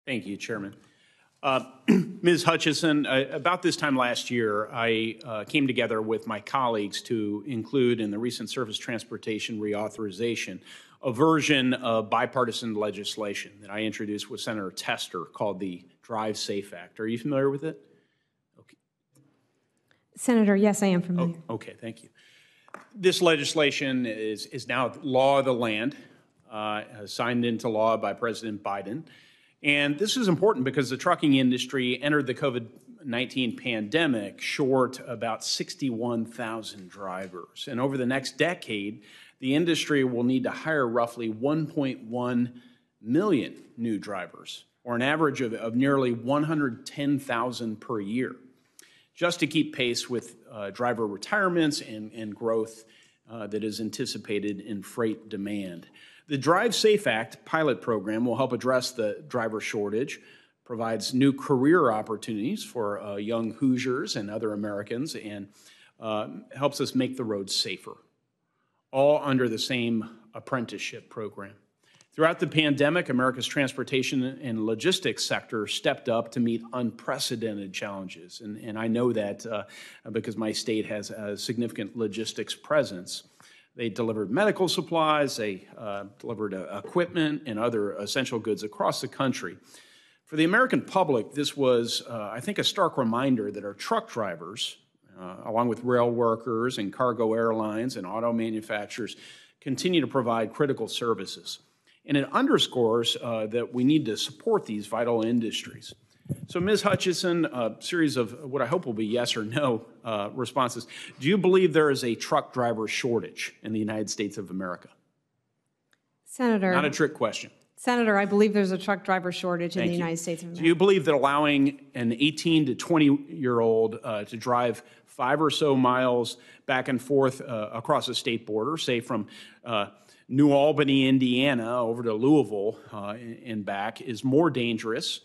Thank you, Chairman. Ms. Hutchinson, about this time last year, I came together with my colleagues to include in the recent Surface Transportation Reauthorization a version of bipartisan legislation that I introduced with Senator Tester called the Drive Safe Act. Are you familiar with it? Okay. Senator, yes, I am familiar. Oh, okay, thank you. This legislation is now law of the land, signed into law by President Biden. And this is important because the trucking industry entered the COVID-19 pandemic short about 61,000 drivers. And over the next decade, the industry will need to hire roughly 1.1 million new drivers, or an average of nearly 110,000 per year, just to keep pace with driver retirements and growth that is anticipated in freight demand. The Drive Safe Act pilot program will help address the driver shortage, provides new career opportunities for young Hoosiers and other Americans, and helps us make the roads safer, all under the same apprenticeship program. Throughout the pandemic, America's transportation and logistics sector stepped up to meet unprecedented challenges. And I know that because my state has a significant logistics presence. They delivered medical supplies, they delivered equipment and other essential goods across the country. For the American public, this was, I think, a stark reminder that our truck drivers, along with rail workers and cargo airlines and auto manufacturers, continue to provide critical services. And it underscores that we need to support these vital industries. So, Ms. Hutchinson, a series of what I hope will be yes or no responses. Do you believe there is a truck driver shortage in the United States of America? Senator. Not a trick question. Senator, I believe there's a truck driver shortage in the United States of America. Do you believe that allowing an 18 to 20-year-old to drive 5 or so miles back and forth across a state border, say from New Albany, Indiana, over to Louisville and back, is more dangerous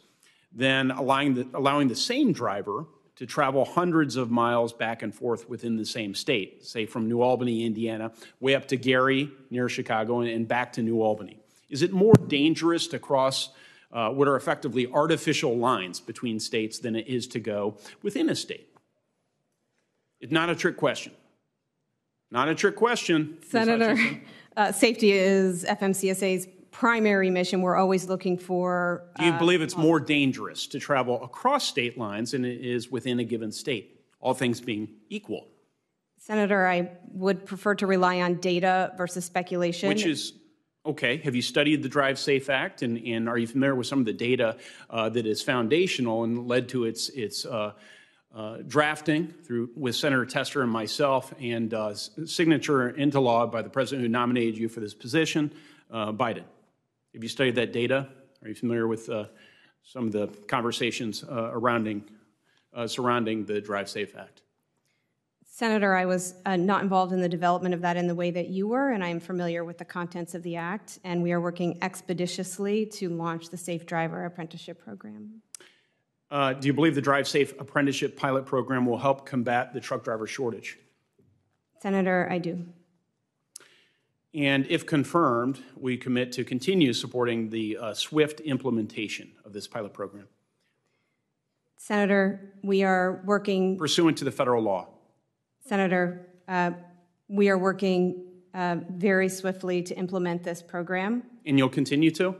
than allowing the same driver to travel hundreds of miles back and forth within the same state, say from New Albany, Indiana, way up to Gary, near Chicago, and back to New Albany? Is it more dangerous to cross what are effectively artificial lines between states than it is to go within a state? It's not a trick question. Not a trick question. Senator, safety is FMCSA's primary mission. We're always looking for... Do you believe it's more dangerous to travel across state lines than it is within a given state, all things being equal? Senator, I would prefer to rely on data versus speculation. Which is, okay, have you studied the Drive Safe Act, and are you familiar with some of the data that is foundational and led to its drafting with Senator Tester and myself and signature into law by the president who nominated you for this position, Biden? Have you studied that data? Are you familiar with some of the conversations surrounding the Drive Safe Act? Senator, I was not involved in the development of that in the way that you were, and I am familiar with the contents of the Act, and we are working expeditiously to launch the Safe Driver Apprenticeship Program. Do you believe the Drive Safe Apprenticeship Pilot Program will help combat the truck driver shortage? Senator, I do. And if confirmed, we commit to continue supporting the swift implementation of this pilot program. Senator, we are working... Pursuant to the federal law. Senator, we are working very swiftly to implement this program. And you'll continue to?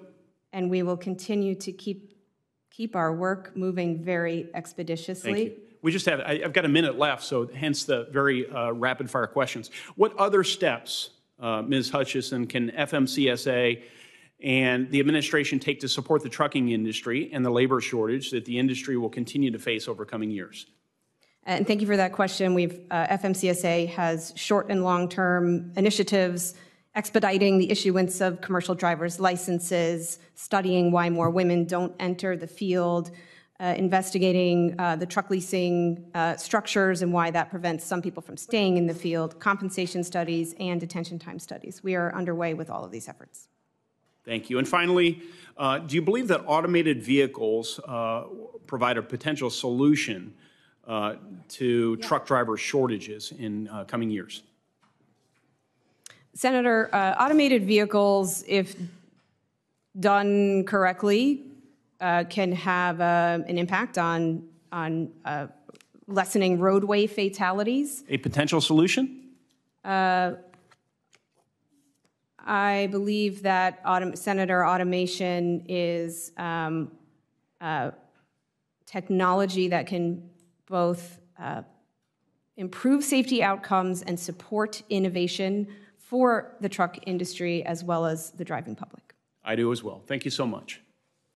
And we will continue to keep our work moving very expeditiously. Thank you. We just have, I've got a minute left, so hence the very rapid fire questions. What other steps, Ms. Hutchinson, can FMCSA and the administration take to support the trucking industry and the labor shortage that the industry will continue to face over coming years? And thank you for that question. FMCSA has short and long-term initiatives expediting the issuance of commercial driver's licenses, studying why more women don't enter the field, investigating the truck leasing structures and why that prevents some people from staying in the field, compensation studies, and detention time studies. We are underway with all of these efforts. Thank you. And finally, do you believe that automated vehicles provide a potential solution to truck driver shortages in coming years? Senator, automated vehicles, if done correctly, can have an impact on lessening roadway fatalities. A potential solution? I believe that Senator, automation is technology that can both improve safety outcomes and support innovation for the truck industry as well as the driving public. I do as well. Thank you so much.